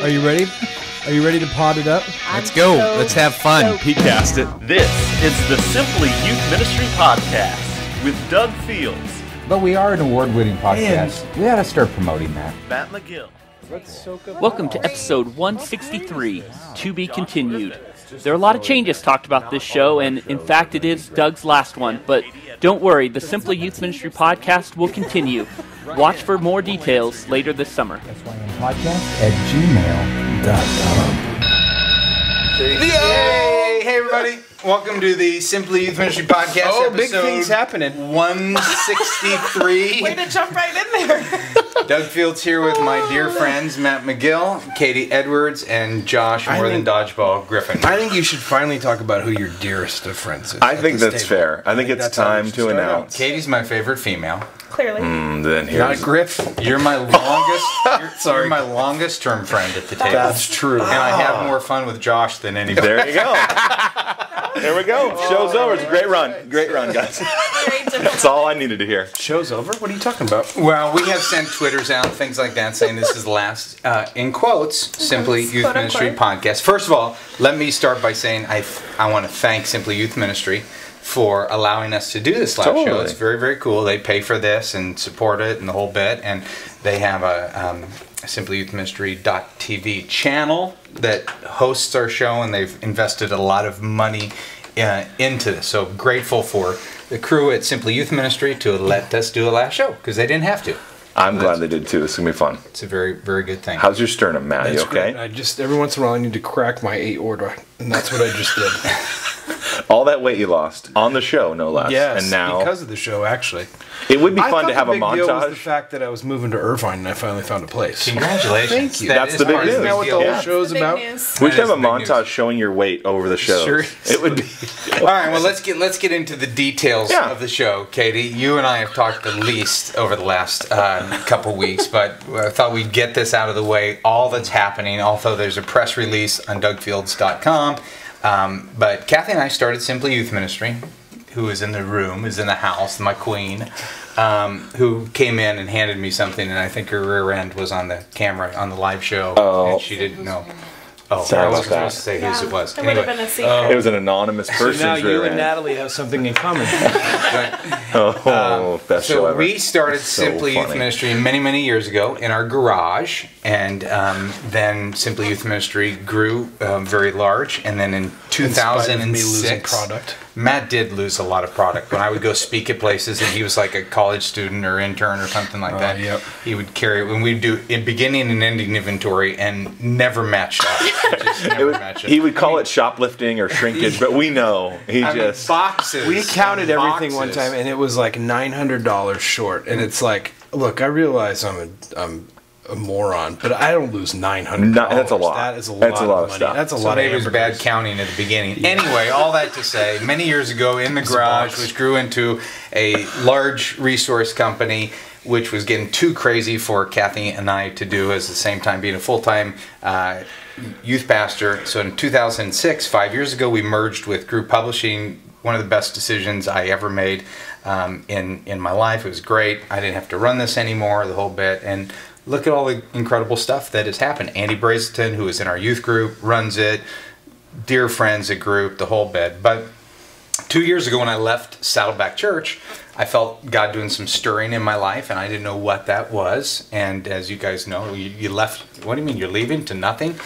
Are you ready? Are you ready to pod it up? Let's go. Let's have fun. Peatcast it. This is the Simply Youth Ministry Podcast with Doug Fields. But we are an award-winning podcast. We gotta start promoting that. Matt McGill. Welcome to episode 163, To Be Continued. There are a lot of changes talked about this show, and in fact it is Doug's last one, but don't worry, the Simply Youth Ministry Podcast will continue. Watch for more details later this summer. SYMpodcast@gmail.com. Yay! Hey everybody, welcome to the Simply Youth Ministry Podcast. Oh, big things happening. 163. Way to jump right in there. Doug Fields here with my dear friends Matt McGill, Katie Edwards, and Josh More Than Dodgeball Griffin. I think you should finally talk about who your dearest of friends is. I think that's fair. I think it's time to announce. Katie's my favorite female. Clearly. Then Not here's Griff. You're my longest. You're my longest term friend at the table. That's true. And I have more fun with Josh than anybody. there you go. There we go. Show's over. It's a great run. Great run, guys. That's all I needed to hear. Show's over? What are you talking about? Well, we have sent Twitters out, things like that, saying this is the last, in quotes, Simply Youth quote, Ministry unquote. Podcast. First of all, let me start by saying I want to thank Simply Youth Ministry for allowing us to do this live show. It's very, very cool. They pay for this and support it and the whole bit. And they have a simplyyouthministry.tv channel that hosts our show, and they've invested a lot of money into this. So grateful for the crew at Simply Youth Ministry to let us do a last show, because they didn't have to. I'm glad they did too. It's going to be fun. It's a very, very good thing. How's your sternum, Matt? You That's okay? great. Every once in a while I need to crack my 8 order, and that's what I just did. All that weight you lost on the show, no less. Yes, and now because of the show, actually. it would be I fun thought to have the a big deal was the montage. fact that I was moving to Irvine and I finally found a place. Congratulations. Thank you. That's is the big part of news. Isn't that what the deal. whole show's Big about? news. We should have a That is big montage news. showing your weight over the show. Sure. It would be. All right, well, let's get into the details Yeah. of the show. Katie, you and I have talked the least over the last couple weeks, but I thought we'd get this out of the way, all that's happening, although there's a press release on dougfields.com. But Kathy and I started Simply Youth Ministry, who is in the room, is in the house, my queen, who came in and handed me something, and I think her rear end was on the camera on the live show, and she didn't know. Oh, Sorry I about wasn't supposed to say whose it was. It would have been a secret. It was an anonymous person's So now you rear and end. Natalie have something in common. Oh, best show So ever. we started So Simply Youth funny. Ministry many, many years ago in our garage, and then Simply Youth Ministry grew very large, and then in In spite of me losing 2006, product. Matt did lose a lot of product. When I would go speak at places, and he was like a college student or intern or something like that, yep. he would carry it. When we'd do in beginning and ending inventory, and never matched up. Just never matched up. He would call it shoplifting or shrinkage, but we know he I mean, just. boxes. We counted and everything one boxes. time, and it was like $900 short. And it's like, look, I realize I'm a moron, but I don't lose $900. That's a lot. That is a lot, That's a lot of of money. stuff. That's a So lot of maybe it was hamburgers. bad counting at the beginning. Anyway, all that to say, many years ago in the garage, which grew into a large resource company, which was getting too crazy for Kathy and I to do at the same time, being a full-time youth pastor. So in 2006, 5 years ago, we merged with Group Publishing. One of the best decisions I ever made in my life. It was great. I didn't have to run this anymore, the whole bit. And look at all the incredible stuff that has happened. Andy Brazelton, who is in our youth group, runs it. Dear friends at group, the whole bit. But 2 years ago when I left Saddleback Church, I felt God doing some stirring in my life, and I didn't know what that was. And as you guys know, you left, what do you mean, you're leaving to nothing?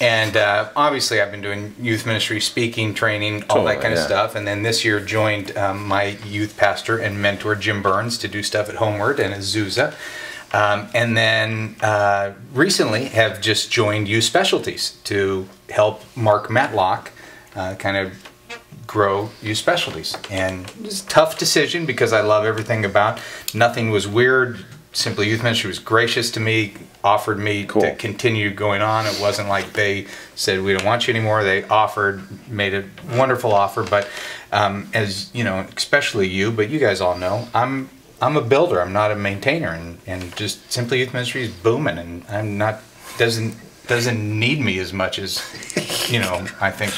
And obviously I've been doing youth ministry, speaking, training, all that kind of stuff. And then this year joined my youth pastor and mentor, Jim Burns, to do stuff at Homeward and Azusa. And then recently have just joined Youth Specialties to help Mark Matlock kind of grow Youth Specialties. And it was a tough decision because I love everything about. Nothing was weird. Simply Youth Ministry was gracious to me, offered me to continue going on. It wasn't like they said, we don't want you anymore. They offered, made a wonderful offer. But as you know, especially you, but you guys all know, I'm a builder. I'm not a maintainer, and just Simply Youth Ministry is booming, and I'm not doesn't need me as much as I think.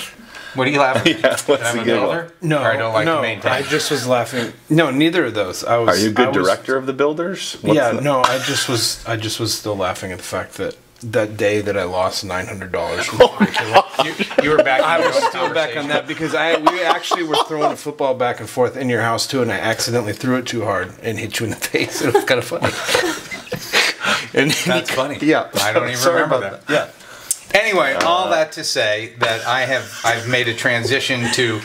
What are you laughing at? Yeah, what's That I'm the a good builder? No, Or I don't like no, to maintain. I just was laughing. No, neither of those. Are you a good director of the builders? I just was still laughing at the fact that that day that I lost $900. You were back. I was still back on that because we actually were throwing a football back and forth in your house too, and I accidentally threw it too hard and hit you in the face. It was kind of funny. And That's funny. Yeah, I don't even Sorry remember about that. Yeah. Anyway, all that to say that I've made a transition to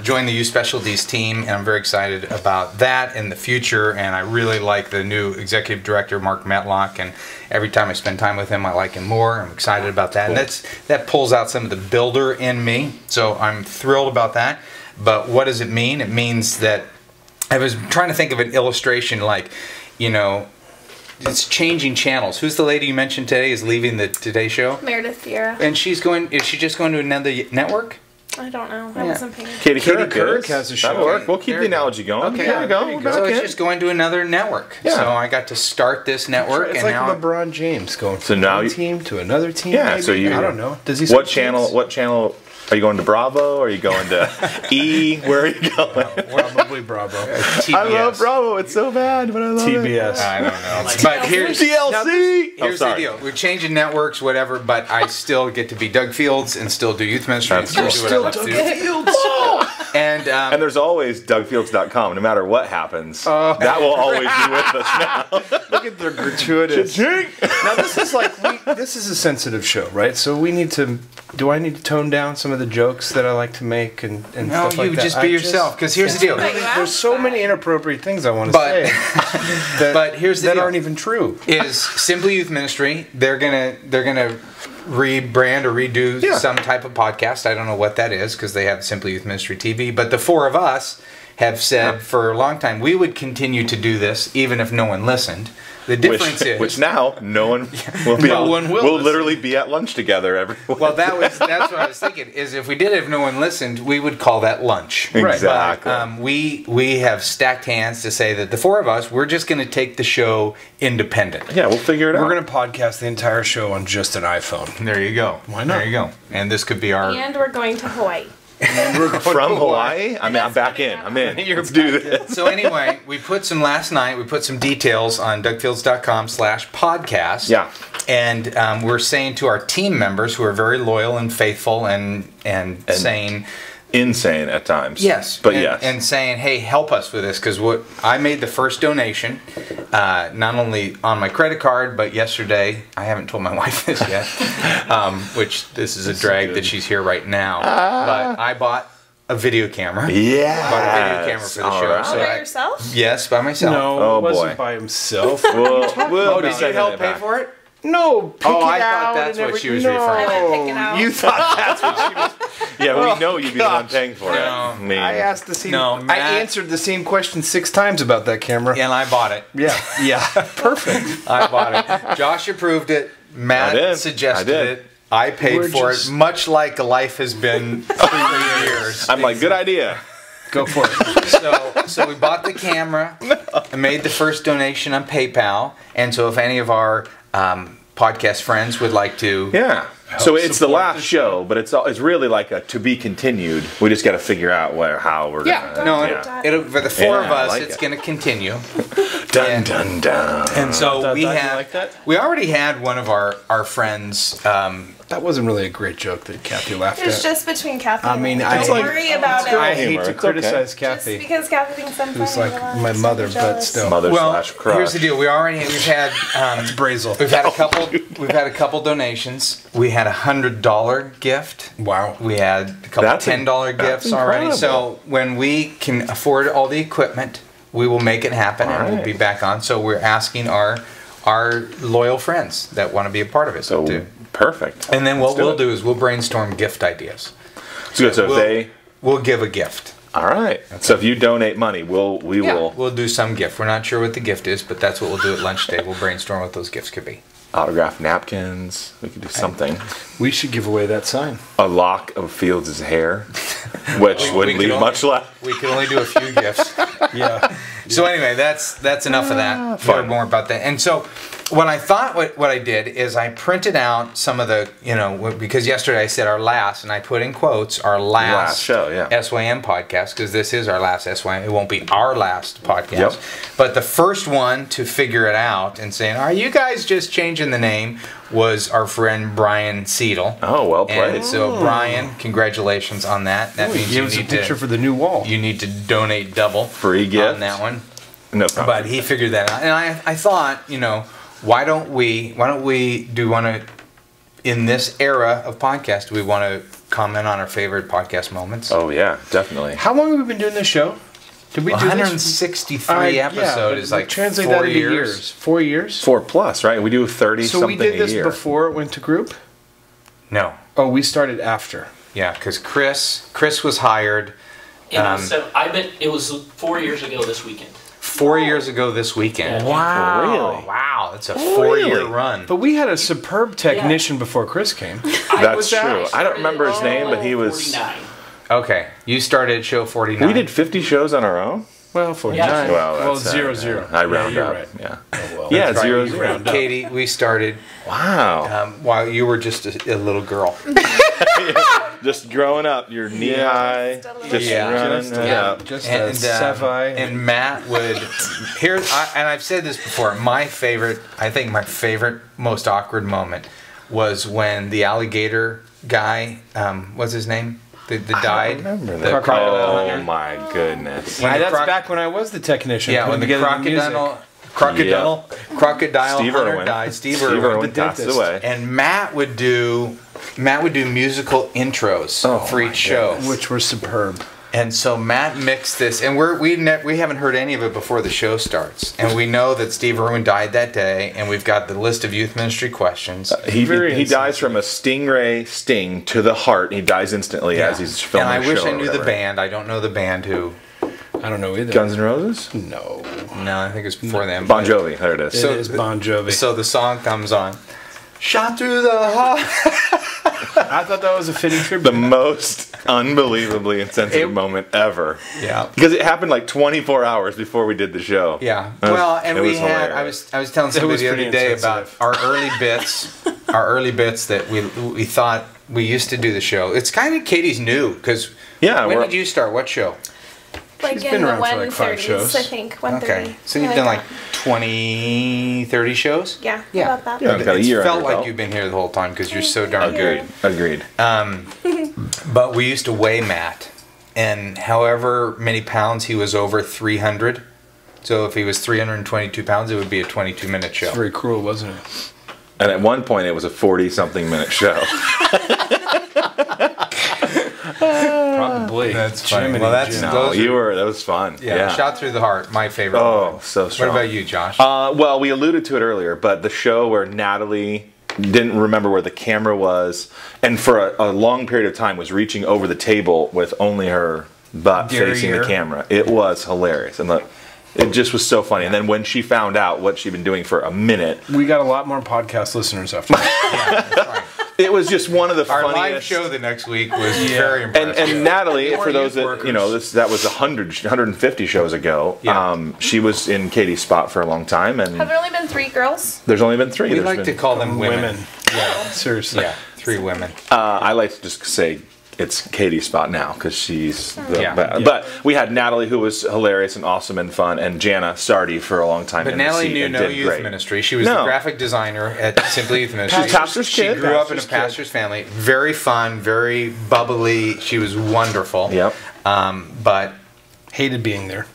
join the youth specialties team, and I'm very excited about that in the future. And I really like the new executive director, Mark Matlock, and every time I spend time with him, I like him more. I'm excited about that, and that pulls out some of the builder in me. So I'm thrilled about that. But what does it mean? It means that I was trying to think of an illustration, like, you know, it's changing channels. Who's the lady you mentioned today is leaving the Today Show? Meredith Vieira. And is she just going to another network? I don't know. I wasn't paying Katie attention. Couric has a show. That'll work. We'll keep There the you go. analogy going. Okay, There we go. there you We're go. So back it's in. just going to another network. Yeah. So I got to start this network, It's and like now LeBron James going So from now one you- team to another team. Yeah, maybe? so you- I don't know. Does he? What switch channel? teams? What channel? Are you going to Bravo? Are you going to E? Where are you going? Probably Bravo. TBS. I love Bravo. It's so bad, but I love it. TBS. I don't know. But here's TLC. Here's the deal. We're changing networks, whatever, but I still get to be Doug Fields and still do youth ministry and That's still do what I love to do. And And there's always DougFields.com. No matter what happens, that will always be with us now. Look at their gratuitous. Now this is this is a sensitive show, right? So we need to. Do I need to tone down some of the jokes that I like to make and no, stuff like you that? just be yourself. Because here's the deal. There's so many inappropriate things I want to But- say that, but here's the that deal. aren't even true. Is Simply Youth Ministry. They're gonna rebrand or redo some type of podcast. I don't know what that is because they have Simply Youth Ministry TV. But the four of us have said for a long time we would continue to do this even if no one listened. The difference is Which now no one will be. No one will We'll listen. literally be at lunch together every. well, that's what I was thinking. Is if we did it, if no one listened, we would call that lunch. Exactly. But, we have stacked hands to say that the four of us, we're just going to take the show independent. Yeah, we'll figure it out. We're going to podcast the entire show on just an iPhone. There you go. Why not? There you go. And this could be our. And we're going to Hawaii. From Hawaii. I mean, I'm back in. I'm in. Let's do this. So anyway, we put some details on DougFields.com/podcast. Yeah. And we're saying to our team members who are very loyal and faithful and saying. Insane at times. Yes, but and, yes. and saying, "Hey, help us with this," because what I made the first donation, not only on my credit card, but yesterday. I haven't told my wife this yet, which this is a drag that she's here right now. But I bought a video camera. Yeah. I bought a video camera for the show. All right. So By yourself? yes, by myself. No, Oh, it wasn't boy. by himself. We'll Oh, be did you sending help it pay back. for it? No, pick Oh, it I thought out that's and what she every- was no. referring to. Pick it out. You thought that's what she was. Yeah, Oh, we know you'd be the one paying for it. No. I mean, I asked the same. No, I Matt- answered the same question 6 times about that camera. And I bought it. Yeah, perfect. I bought it. Josh approved it. Matt I did. suggested I did. it. I paid We're for just- it, much like life has been through the years. I'm like, good idea. Go for it. So we bought the camera and made the first donation on PayPal. And so if any of our podcast friends would like to, Yeah. So it's the last show, but it's really like a to be continued. We just got to figure out how we're gonna. no, Yeah. it'll, for the four Yeah, of I us, like it's it. going to continue. Dun dun dun. And so we you have, like that? we already had one of our friends. That wasn't really a great joke that Kathy laughed It was at. just between Kathy I and mean, me. I- Don't It's like- worry about I it. hate humor. to It's okay. criticize Just Kathy, because Kathy thinks I'm funny. who's like I'm my so mother, but jealous. still. Mother Well, slash crush. here's the deal. We've had Brazel. we've had a couple donations. We had $100 gift. Wow. We had a couple That's $10 gifts already. So when we can afford all the equipment, we will make it happen, and we'll right. be back on. So we're asking our loyal friends that want to be a part of it. So to, perfect. and then what Let's do we'll it. do is we'll brainstorm gift ideas. So good. So we'll- if they. We'll give a gift. All right. So if you donate money, we will We'll do some gift. We're not sure what the gift is, but that's what we'll do at lunch today. We'll brainstorm what those gifts could be. autograph napkins. We could do something. We should give away that sign. A lock of Fields' hair, which would we could leave only- much left. We can only do a few gifts. Yeah. So anyway, that's enough of that. Fun. More about that. And so what I thought, what I did is I printed out some of the, because yesterday I said our last, and I put in quotes, our last show, yeah. SYM podcast, because this is our last SYM. It won't be our last podcast. Yep. But the first one to figure it out and saying, are you guys just changing the name, was our friend Brian Seidel. Oh, well played. And so, Brian, congratulations on that. That means Give us a picture for the new wall. You need to donate double. Free gift on that one. No problem. But he figured that out, and I thought, why don't we in this era of podcast, do we want to comment on our favorite podcast moments? Oh yeah, definitely. How long have we been doing this show? Did we do 163 episode is like translate 4 that into years. 4 years? 4+, right? We do 30 So something we did a this year. before it went to group? No. Oh, we started after. Yeah, because Chris was hired It was 4 years ago this weekend. 4 years ago this weekend. Yeah. Wow. Really? Wow, it's a 4-year run. But we had a superb technician before Chris came. That's true. I don't remember his name, but he was... 49. Okay, you started at show 49. We did 50 shows on our own? Well, 49. Yeah. Well, Well, that's, 0-0. I round you're up. right. Yeah. Oh, well. Yeah, That's right, 0-0. Katie, we started Wow. while you were just a little girl. Just growing up, you're knee high, just Yeah. running it up. Just a Savai. And Matt would and I've said this before. I think my favorite, most awkward moment was when the alligator guy, what's his name? The died. I remember The that. crocodile Oh hunter. my goodness. When the That's croc- back when I was the technician. Yeah, when the crocodile Steve hunter Irwin. died. Steve Steve Irwin, Irwin the passed dentist. away. And Matt would do musical intros for each show. Which were superb. And so Matt mixed this, and we haven't heard any of it before the show starts. And we know that Steve Irwin died that day, and we've got the list of youth ministry questions. He Very dies from a stingray sting to the heart. He dies instantly as he's filming And I a wish show I or knew the whatever. band. I don't know the band who. I don't know either. Guns N' Roses? No. No, I think it's before them. Bon Jovi. There it is. It is Bon Jovi. So the song comes on. Shot through the heart. I thought that was a fitting tribute. The most unbelievably insensitive moment ever. Yeah. Because it happened like 24 hours before we did the show. Yeah. It was- Well, and it we was had. hilarious. I was telling somebody was the other pretty day about insensitive. our early bits that we thought we used to do the show. It's kind of Katie's new because. Yeah, When we're- did you start? What show? Like She's in been the around for like 5 130s, shows. I think. 130. Okay. So you've done like 20, 30 shows? Yeah, Yeah. about that. Yeah. Got a It's year under felt your like belt. you've been here the whole time because you're so darn good. Agreed. But we used to weigh Matt, and however many pounds he was over 300. So if he was 322 pounds, it would be a 22-minute show. It's very cruel, wasn't it? And at one point, it was a 40-something minute show. Probably. That's funny. Jiminy Well, that's Jim. No, those that was fun. Yeah, Shot Through the Heart, my favorite. Oh, one. so strong. What about you, Josh? Well, we alluded to it earlier, but the show where Natalie didn't remember where the camera was, and for a long period of time was reaching over the table with only her butt facing the Derriere. camera. It was hilarious, and it just was so funny. And then when she found out what she'd been doing for a minute, We got a lot more podcast listeners after that. Yeah, that's right. it was just one of the Our funniest. live show the next week was very impressive. And Natalie, More for those youth that workers. that was 150 shows ago. Yeah. She was in Katie's spot for a long time, and Have there only been 3 girls? there's only been 3. we There's like been- to call them women. Yeah, seriously. Yeah, 3 women. I like to just say it's Katie's spot now because she's. Yeah. But we had Natalie, who was hilarious and awesome and fun, and Jana Sardi for a long time. But in the Natalie seat knew and no did youth great. ministry. She was the No. graphic designer at Simply Youth Ministry. Pastor's she kid. grew up in a Pastor's kid. pastor's family. Very fun, very bubbly. She was wonderful. Yep. But Hated being there.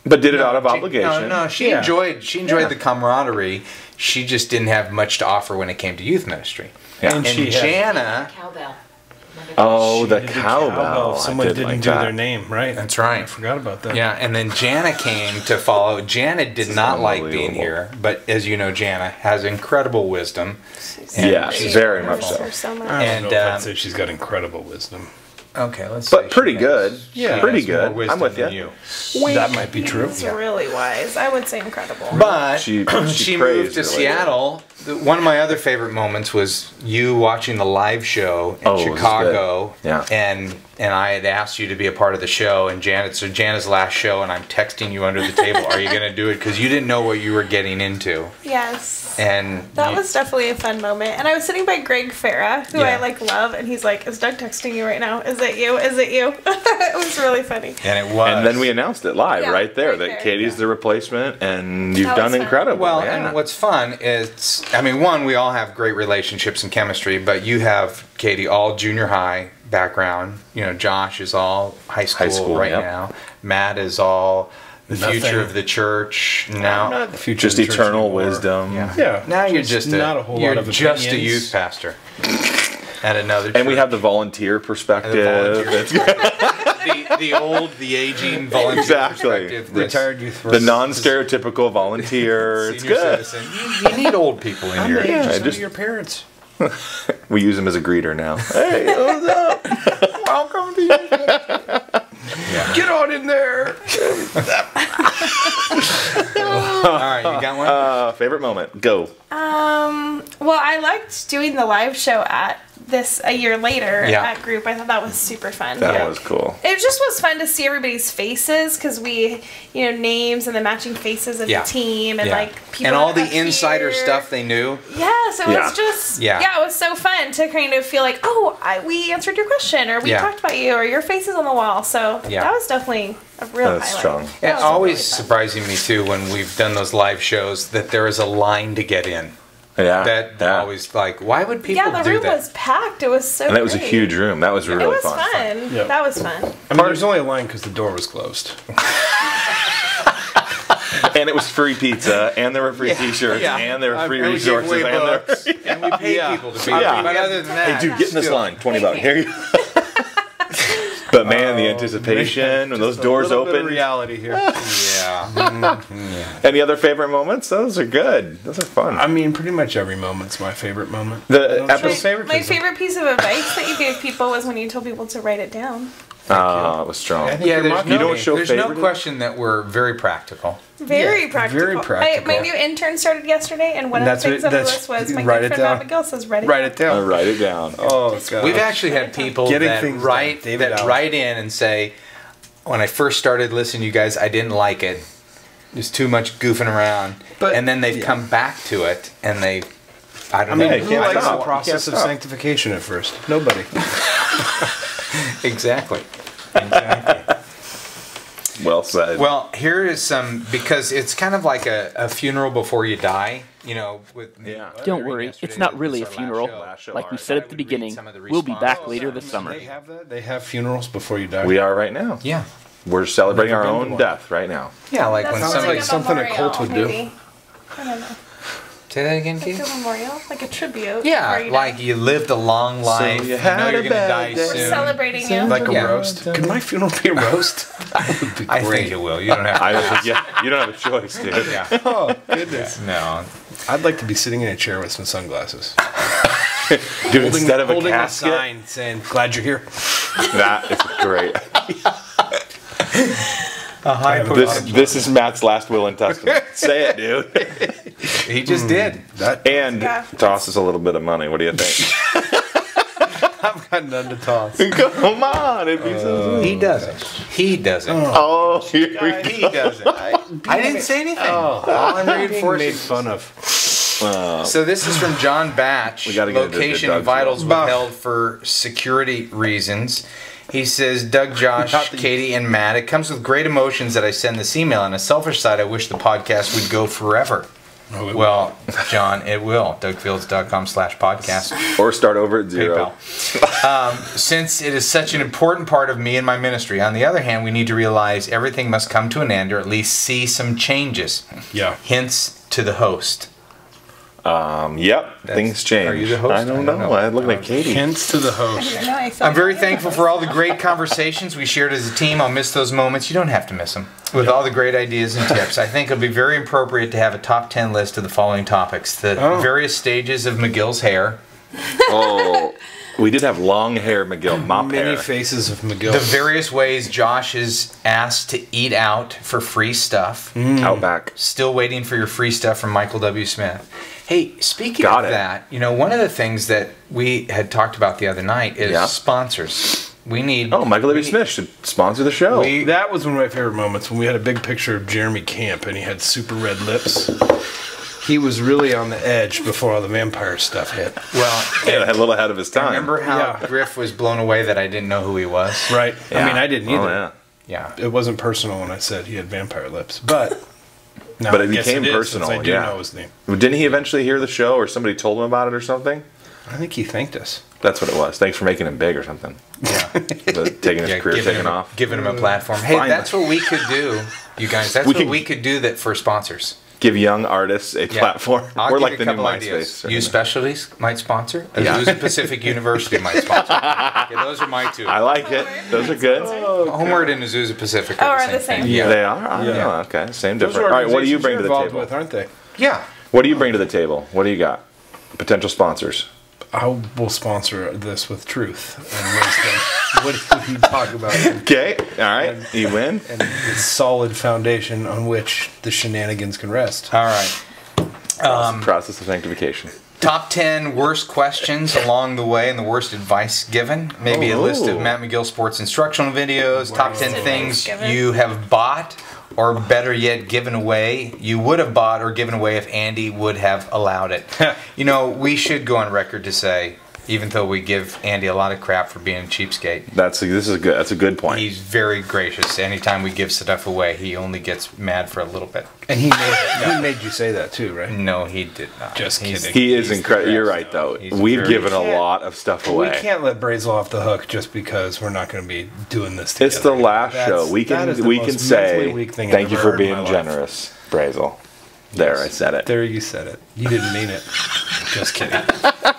But did it out of she- obligation. No, she Yeah. enjoyed the camaraderie. She just didn't have much to offer when it came to youth ministry. Yeah. And And she had- Jana, Cowbell. Oh, the She did cowbell. Someone I did didn't like do that. their name, right? that's right. I forgot about that. Yeah, and then Jana came to follow. Jana did not like being unbelievable. here, but as you know, Jana has incredible wisdom. And Yeah, she's very much Miss so. her so much. I don't And, know if I'd say she's got incredible wisdom. okay. Let's. say But pretty she good. has- Yeah, she pretty has more good. I'm wisdom with than you. That might be true. It's really wise. I would say incredible. But She she praised moved to her later. Seattle. One of my other favorite moments was you watching the live show in Oh, it was Chicago, good. Yeah. and I had asked you to be a part of the show, and Janet's last show, and I'm texting you under the table, are you going to do it? Because you didn't know what you were getting into. Yes. And that was definitely a fun moment. And I was sitting by Greg Farah, who I love, and he's like, is Doug texting you right now? Is it you? Is it you? It was really funny. And it was. And then we announced it live right there right that there, Katie's the replacement, and you've done fun. incredible. Well, and what's fun is, I mean, one, we all have great relationships and chemistry, but you have, Katie, all junior high background. You know, Josh is all high school right now. Matt is all the future of the church. Now, not the future just of the church eternal anymore. wisdom. Yeah. now you're just not a whole you're lot of just a opinions. youth pastor at another church. And we have the volunteer perspective. the aging volunteer Exactly. perspective. Retired youth. The non-stereotypical volunteer. It's Senior good. citizen. You need old people in I'm here. the age of just- your parents. We use him as a greeter now. Hey, what's up? Welcome to you. Get on in there. All right, you got one? Favorite moment? Go. Well, I liked doing the live show at this a year later at group. I thought that was super fun. That was cool. It just was fun to see everybody's faces because we, names and the matching faces of the team and like people and all the up insider here. stuff they knew. Yes, it was just it was so fun to kind of feel like, we answered your question or we talked about you or your face is on the wall. So that was definitely a real highlight. Strong. It's always surprising me too when we've done those live shows that there is a line to get in. Yeah. That always like, why would people do that? Yeah, the room was packed. It was so And that was a great. huge room. That was really It was fun. fun. Yeah. That was fun. I mean, there's only a line because the door was closed. And it was free pizza, and there were free T-shirts, and there were free resources, and there. And we paid people to be Yeah. there. But other than that, Hey, dude, get in this line. $20. Here you go. But man, the anticipation when those doors open. Reality here. Any other favorite moments? Those are good. Those are fun. I mean, pretty much every moment's my favorite moment. The episode. My favorite piece of advice that you gave people was when you told people to write it down. It was strong. Yeah, there's You don't show there's no favoritism? question that we're very practical. Very practical. very practical. My new intern started yesterday, and one of the things on the list was my write good it friend down. Matt McGill says write it Write down. it down. Write it down. Oh, God. We've actually had people Getting that things write done. David Allen. write in and say, when I first started listening to you guys, I didn't like it. There's too much goofing around. But- and then they've come back to it, and they, I I don't mean, know. who likes the stop. process of Can't stop. sanctification at first? Nobody. Exactly. Well said. Well, here is some, because it's kind of like a funeral before you die, with Don't worry, it's not really a funeral. Like we said at the beginning, we'll be back later this summer. They have that? They have funerals before you die? we are right now. Yeah. We're celebrating our Never been to own one. death right now. Yeah, like That when sounds somebody... like something a memorial, cult would do. maybe. I don't know. Say that again, Like Keith? a memorial, like a tribute. Yeah, before you like die. you lived a long life. you You had know a you're going to bad die day. We're soon. celebrating you. Like a Yeah. roast? Could my funeral be a roast? That would be I great. think it will. You don't have to. I don't think you don't have a choice, dude. Yeah. Oh, goodness. No. I'd like to be sitting in a chair with some sunglasses. Dude, instead of a holding casket, a sign saying, glad you're here. that is great. A high This is Matt's last will and testament. Say it, dude. He just did. And Yeah. toss us a little bit of money. What do you think? I've got none to toss. Come on, it'd be so. He doesn't. He doesn't. Oh, here we go. He doesn't. I didn't say anything. All I'm Being reinforcing. made fun of. So this is from John Batch. We gotta get into Location Doug's vitals one. withheld for security reasons. He says, Doug, Josh, Not the- Katie, and Matt, it comes with great emotions that I send this email. On a selfish side, I wish the podcast would go forever. Oh, Well, John, it will. DougFields.com/podcast. Or start over at zero. PayPal. Since it is such an important part of me and my ministry. On the other hand, we need to realize everything must come to an end, or at least see some changes. Yeah. Hints to the host. Yep, things change. Are you the host? I don't know. I'm looking at Katie. Hints to the I host. don't know, I feel I'm very like- thankful for all the great conversations we shared as a team. I'll miss those moments. You don't have to miss them. With all the great ideas and tips, I think it'll be very appropriate to have a top 10 list of the following topics. The various stages of McGill's hair. Oh, we did have long hair, McGill. Mop Many hair. faces of McGill. The various ways Josh is asked to eat out for free stuff. Outback. Still waiting for your free stuff from Michael W. Smith. Hey, speaking Got of it. that, one of the things that we had talked about the other night is Yeah. sponsors. We need. Oh, Michael W. Smith should sponsor the show. That was one of my favorite moments when we had a big picture of Jeremy Camp and he had super red lips. He was really on the edge before all the vampire stuff hit. Well, a little ahead of his time. Remember how Griff was blown away that I didn't know who he was? Right. Yeah. I mean, I didn't either. Oh, yeah. It wasn't personal when I said he had vampire lips, but now But it I guess became is, personal. since I do know his name. Didn't he eventually hear the show, or somebody told him about it, or something? I think he thanked us. That's what it was. Thanks for making him big, or something. Yeah. Taking his career taking off. Giving him a platform. Hey, that's what we could do, you guys. That's what we could do that for sponsors. Give young artists a platform. I'll We're give like you the a new couple MySpace. ideas. U Specialties might sponsor. Azusa Pacific University might sponsor. Okay, those are my two. I like it. Those are good. Homeward and Azusa Pacific are the same thing. Yeah. They are? Oh, okay. Same difference. All right, what do you bring to the table? With, aren't they? Yeah. What do you bring to the table? What do you got? Potential sponsors. I will sponsor this with truth and wisdom. What do you talk about? Okay, all right, you win. And the solid foundation on which the shenanigans can rest. All right. Process of sanctification. Top 10 worst questions along the way and the worst advice given. Maybe a list of Matt McGill sports instructional videos. Top 10 things you have bought, or better yet, given away. You would have bought or given away if Andy would have allowed it. You know, we should go on record to say, even though we give Andy a lot of crap for being a cheapskate. That's a good point. He's very gracious. Anytime we give stuff away, he only gets mad for a little bit. And he made you say that too, right? No, he did not. Just kidding. He is incredible. You're right, though. We've given a lot of stuff away. We can't let Brazel off the hook just because we're not going to be doing this together. It's the last show. We can say thank you for being generous, Brazel. There, I said it. There, you said it. You didn't mean it. Just kidding.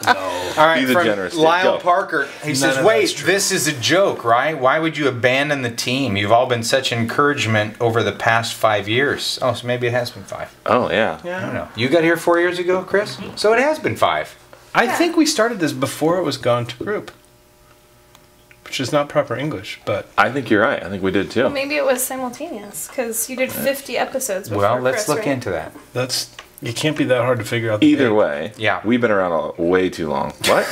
No. All right, from Lyle Parker. He says, wait, this is a joke, right? Why would you abandon the team? You've all been such encouragement over the past 5 years. Oh, so maybe it has been 5. Oh, yeah. I don't know. You got here 4 years ago, Chris? So it has been 5. I think we started this before it was gone to group. Which is not proper English, but... I think you're right. I think we did, too. Well, maybe it was simultaneous, because you did 50 episodes before Well, let's Chris, look right? into that. It can't be that hard to figure out. Either way, yeah, we've been around way too long. What?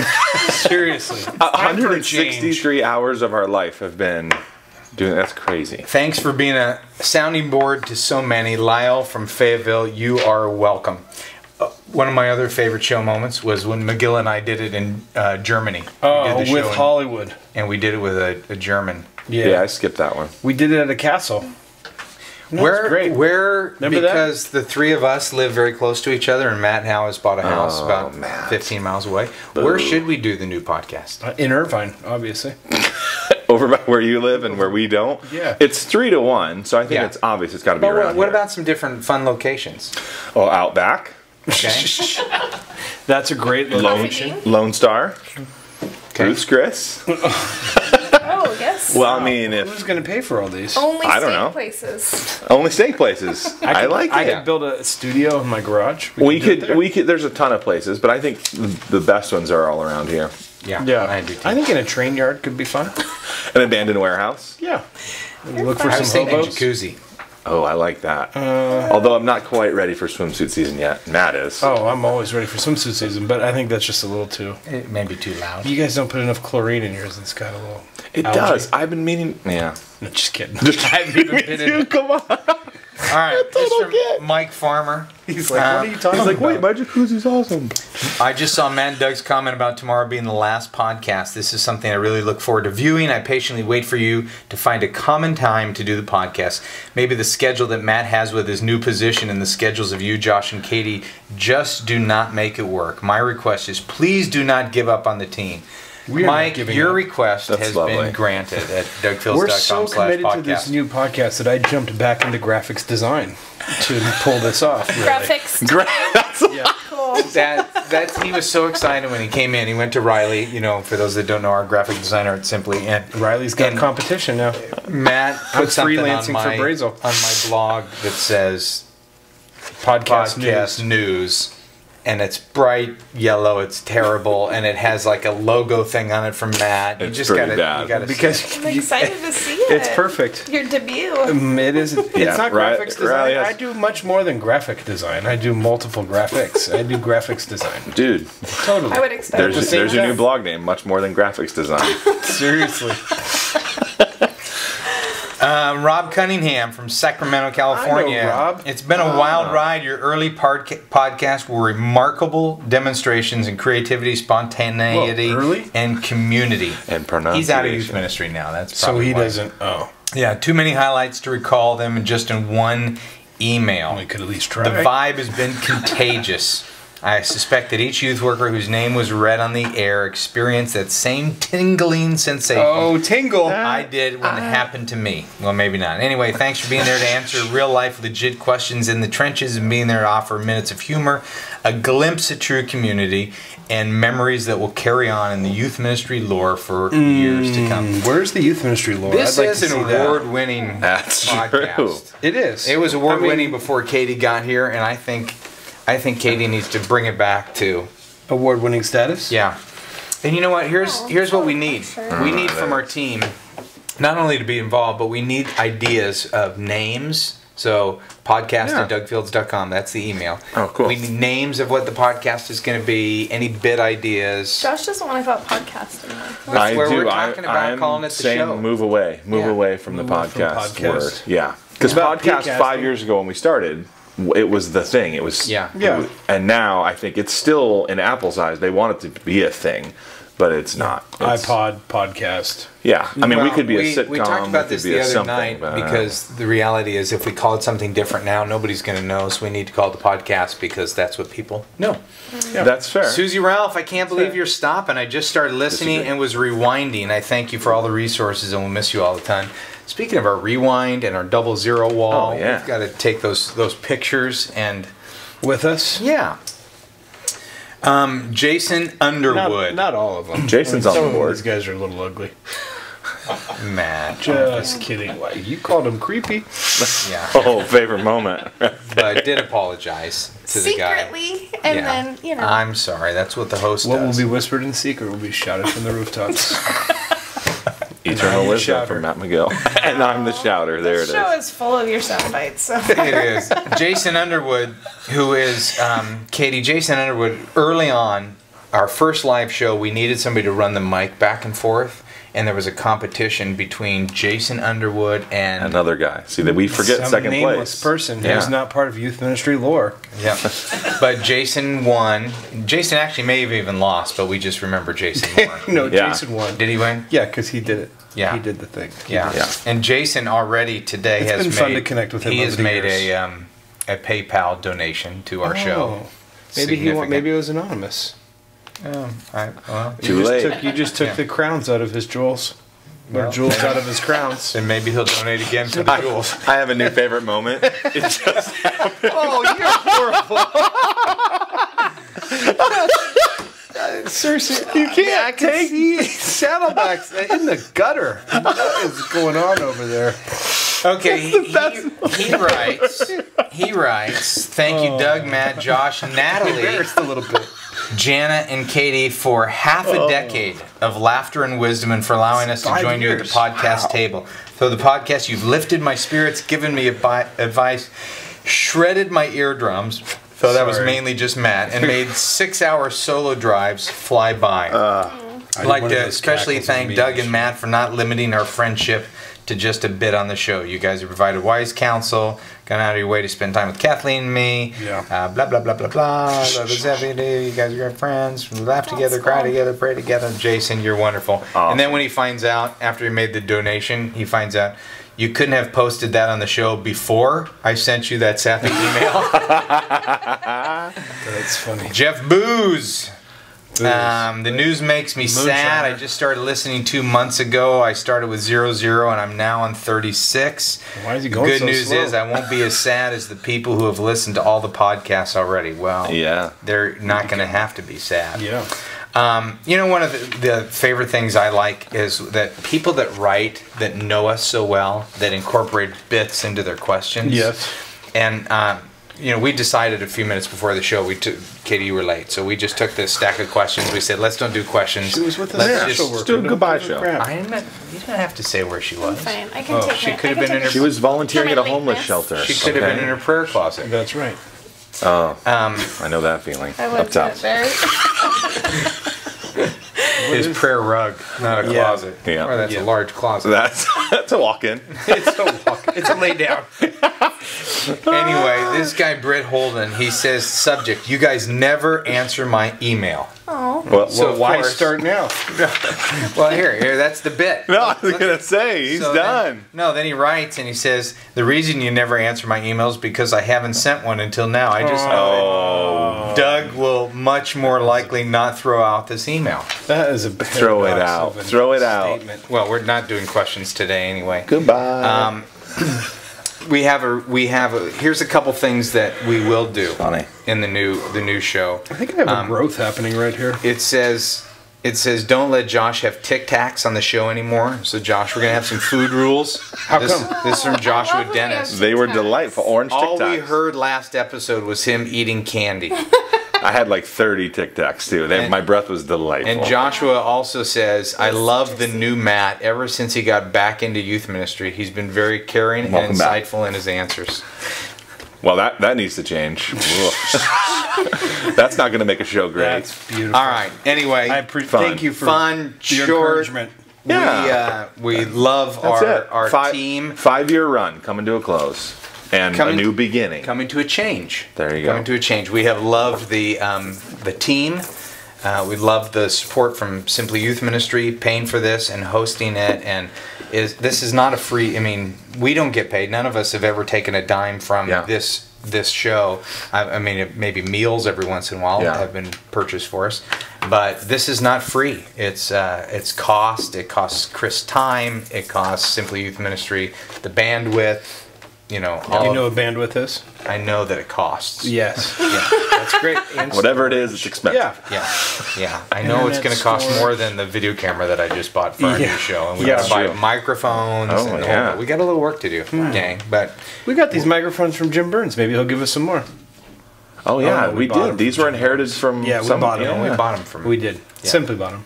Seriously. 163 hours of our life have been doing. That's crazy. Thanks for being a sounding board to so many. Lyle from Fayetteville, you are welcome. One of my other favorite show moments was when McGill and I did it in Germany. Oh, with Hollywood. And we did it with a German. Yeah, I skipped that one. We did it at a castle. Where because the three of us live very close to each other, and Matt Howe has bought a house about 15 miles away. Boo. Where should we do the new podcast? In Irvine, obviously. Over by where you live and where we don't? Yeah. It's 3-1, so I think it's obvious it's got to be around What here. about some different fun locations? Oh, out back. Okay. That's a great location. Lone Star. Bruce Chris. Oh, yes. Well, I mean, who's going to pay for all these? Only I don't steak know. places. Only steak places. I like it. I could build a studio in my garage. We could. There's a ton of places, but I think the best ones are all around here. Yeah, I do too. I think in a train yard could be fun. An abandoned warehouse. Yeah. Look for I was some thinking hobos. jacuzzi. Oh, I like that. Although I'm not quite ready for swimsuit season yet. Matt is. Oh, I'm always ready for swimsuit season, but I think that's just a little too. It may be too loud. You guys don't put enough chlorine in yours. It's got a little. It algae. does. I've been meaning. Yeah. No, just kidding. I haven't even been in. Come on. All right, this from Mike Farmer. He's like, what are you talking He's like, about? wait, my jacuzzi's awesome. I just saw Matt and Doug's comment about tomorrow being the last podcast. This is something I really look forward to viewing. I patiently wait for you to find a common time to do the podcast. Maybe the schedule that Matt has with his new position and the schedules of you, Josh, and Katie just do not make it work. My request is please do not give up on the team. Mike, your request has been granted at dougfields.com/podcast. We're so committed to this new podcast that I jumped back into graphics design to pull this off. Really. Graphics. Yeah. Cool. That's he was so excited when he came in. He went to Riley, for those that don't know, our graphic designer at Simply, and Riley's got competition now. Matt put something freelancing on my blog that says podcast news. And it's bright yellow. It's terrible, and it has like a logo thing on it from Matt. It's pretty bad. You gotta because I'm excited to see it. It's perfect. Your debut. It is. It's not graphics design. Riley has... I do much more than graphic design. I do multiple graphics. I do graphics design. Dude, totally. I would expect. There's your new blog name. Much more than graphics design. Seriously. Rob Cunningham from Sacramento, California. I know Rob. It's been a wild ride. Your early podcasts were remarkable demonstrations in creativity, spontaneity, and community. And pronunciation. He's out of youth ministry now. That's so probably he why. doesn't. Oh, yeah. Too many highlights to recall them just in one email. we could at least try. The vibe has been contagious. I suspect that each youth worker whose name was read on the air experienced that same tingling sensation. Oh, tingle! I did when it happened to me. Well, maybe not. Anyway, thanks for being there to answer real-life, legit questions in the trenches and being there to offer minutes of humor, a glimpse at true community, and memories that will carry on in the youth ministry lore for years to come. Where's the youth ministry lore? This I'd like is to an see that. award-winning podcast. True. It is. It was award-winning before Katie got here, and I think Katie needs to bring it back to award-winning status. Yeah. And you know what? Here's what we need. We need from our team not only to be involved, but we need ideas of names. So podcast at dougfields.com. That's the email. Oh, cool. We need names of what the podcast is going to be. Any bit ideas. Josh doesn't want to call it podcast anymore. That's where we're talking about calling it the saying show. Move away from the podcast word. Yeah. Because podcast podcasting. 5 years ago when we started, it was the thing. It was and now I think it's still in Apple's eyes. They want it to be a thing, but it's not. It's, iPod podcast. Yeah, I mean we could be a sitcom. We talked about this the other night but, because the reality is if we call it something different now, nobody's going to know. So we need to call it the podcast because that's what people know. Yeah. That's fair. Susie Ralph, I can't believe you're stopping. I just started listening and was rewinding. I thank you for all the resources and we'll miss you all the time. Speaking of our rewind and our 00 wall, we've got to take those pictures and with us. Yeah. Jason Underwood. Not all of them. Jason's on the board. These guys are a little ugly. Matt. Just kidding. Why, you called him creepy. Yeah. Oh, favorite moment. But I did apologize to the guy. Secretly, and then, you know. I'm sorry. That's what the host What does. will be whispered in secret will be shouted from the rooftops. Eternal wisdom from Matt McGill. And I'm the shouter. There it is. The show is full of your sound bites. So. It is. Jason Underwood, who is Katie. Jason Underwood, early on, our first live show, we needed somebody to run the mic back and forth. And there was a competition between Jason Underwood and another guy. See that we forget some second nameless place. person who's not part of youth ministry lore. Yeah, but Jason won. Jason actually may have even lost, but we just remember Jason won. No, Jason won. Did he win? Yeah, because he did it. Yeah, he did the thing. Yeah. And Jason already today has been fun to connect with him. He over has the made years. a PayPal donation to our show. Maybe maybe it was anonymous. Too late. You just took the crowns out of his jewels. Or jewels out of his crowns. And maybe he'll donate again to the jewels. I have a new favorite moment. It just happened. Oh, you're horrible. Seriously, you can't take saddlebacks in the gutter. What is going on over there? Okay, he writes, thank you, Doug, Matt, Josh, Natalie, Embarrassed a little bit. Jana, and Katie for half a decade of laughter and wisdom and for allowing us to join you at the podcast table. Through the podcast, you've lifted my spirits, given me advice, shredded my eardrums, so that was mainly just Matt, and made 6-hour solo drives fly by. I'd like to especially thank Doug and Matt for not limiting our friendship to just a bit on the show. You guys have provided wise counsel, gone out of your way to spend time with Kathleen and me. Yeah. Blah, blah, blah, blah, blah. Love is every day. You guys are great friends. We laugh together, cry together, pray together. Jason, you're wonderful. Awesome. And then when he finds out, after he made the donation, he finds out you couldn't have posted that on the show before I sent you that sappy email. That's funny. Jeff Booze. The news makes me sad. I just started listening 2 months ago. I started with 00 and I'm now on 36. Why is he going Good so news slow? is I won't be as sad as the people who have listened to all the podcasts already. Well, they're not going to have to be sad. Yeah. You know, one of the favorite things I like is that people that write that know us so well, that incorporate bits into their questions. Yes. And you know, we decided a few minutes before the show. Katie, you were late, so we just took this stack of questions. We said, let's don't do questions. She was with us. Let's just do a goodbye show. You don't have to say where she was. Fine, I can take she could have been in her. She was volunteering at a homeless shelter. She could have been in her prayer closet. That's right. Oh, I know that feeling. I Up went top. to it very. His prayer rug, not a closet. Yeah. Or that's a large closet. That's a walk-in. It's a lay down. Anyway, this guy Britt Holden, he says, subject, you guys never answer my email. Oh. Well, why start now? Well, here, that's the bit. No, I was going to say, he's done. Then he writes and he says, the reason you never answer my emails is because I haven't sent one until now. I just know that Doug will much more likely not throw out this email. That is a throw it out. Throw it out. Well, we're not doing questions today anyway. Goodbye. We have here's a couple things that we will do in the new show. I think I have a growth happening right here. It says don't let Josh have Tic Tacs on the show anymore. So Josh, we're gonna have some food rules. How come? This is from Joshua Dennis. They were delightful. Orange Tic Tacs. All we heard last episode was him eating candy. I had like 30 Tic Tacs too. My breath was delightful. And Joshua also says, I love the new Matt. Ever since he got back into youth ministry, he's been very caring and insightful in his answers. Well, that needs to change. That's not going to make a show great. That's beautiful. All right. Anyway, thank you for fun, your encouragement. Yeah. We love our team. 5-year run coming to a close. And a new beginning. Coming to a change. There you go. Coming to a change. We have loved the team. We love the support from Simply Youth Ministry, paying for this and hosting it. And this is not a free. I mean, we don't get paid. None of us have ever taken a dime from this show. I mean, maybe meals every once in a while have been purchased for us, but this is not free. It's cost. It costs Chris time. It costs Simply Youth Ministry the bandwidth. You know what bandwidth is? I know that it costs. Yes. That's great. Whatever it is, it's expensive. Yeah. I know it's going to cost more than the video camera that I just bought for our new show. And we got to buy microphones. We got a little work to do, gang. But we got these microphones from Jim Burns. Maybe he'll give us some more. Oh yeah, we did. These were inherited from. Yeah, we bought them. We bought them from. We did. Simply bought them.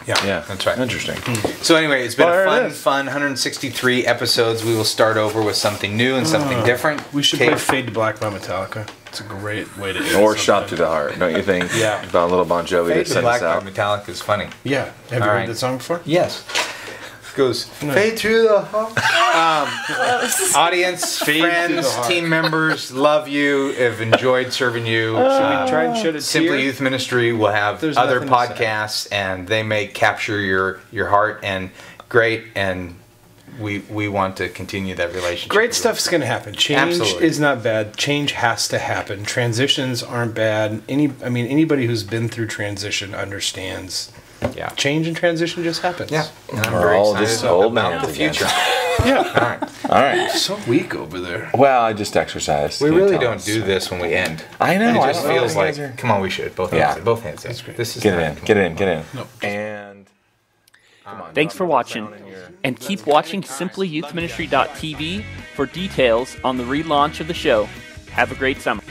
Yeah, that's right. Interesting. So anyway, it's been a fun 163 episodes. We will start over with something new and something different. We should play Fade to Black by Metallica. It's a great way to do it. Or Shot to the Heart, don't you think? Yeah. About a little Bon Jovi Fade to to Black us out. by Metallica is funny. Yeah. Have you heard that song before? Yes. It goes, fade through the heart. Audience, friends, team members, love you, have enjoyed serving you. Should we try and shed a Simply tear? Youth Ministry will have other podcasts, and they may capture your heart, and great, and we want to continue that relationship. Great stuff's going to happen. Change is not bad. Change has to happen. Transitions aren't bad. Anybody who's been through transition understands. Yeah. Change and transition just happens. Yeah. And I'm We're very all excited just old about man the future. Yeah. All right. So weak over there. Well, I just exercised. We really don't do this when we end. I know. It just feels like, come on, we should. Both hands. Both hands. That's great. This is Get it in. Nope. And Thanks for watching, and keep watching simplyyouthministry.tv for details on the relaunch of the show. Have a great summer.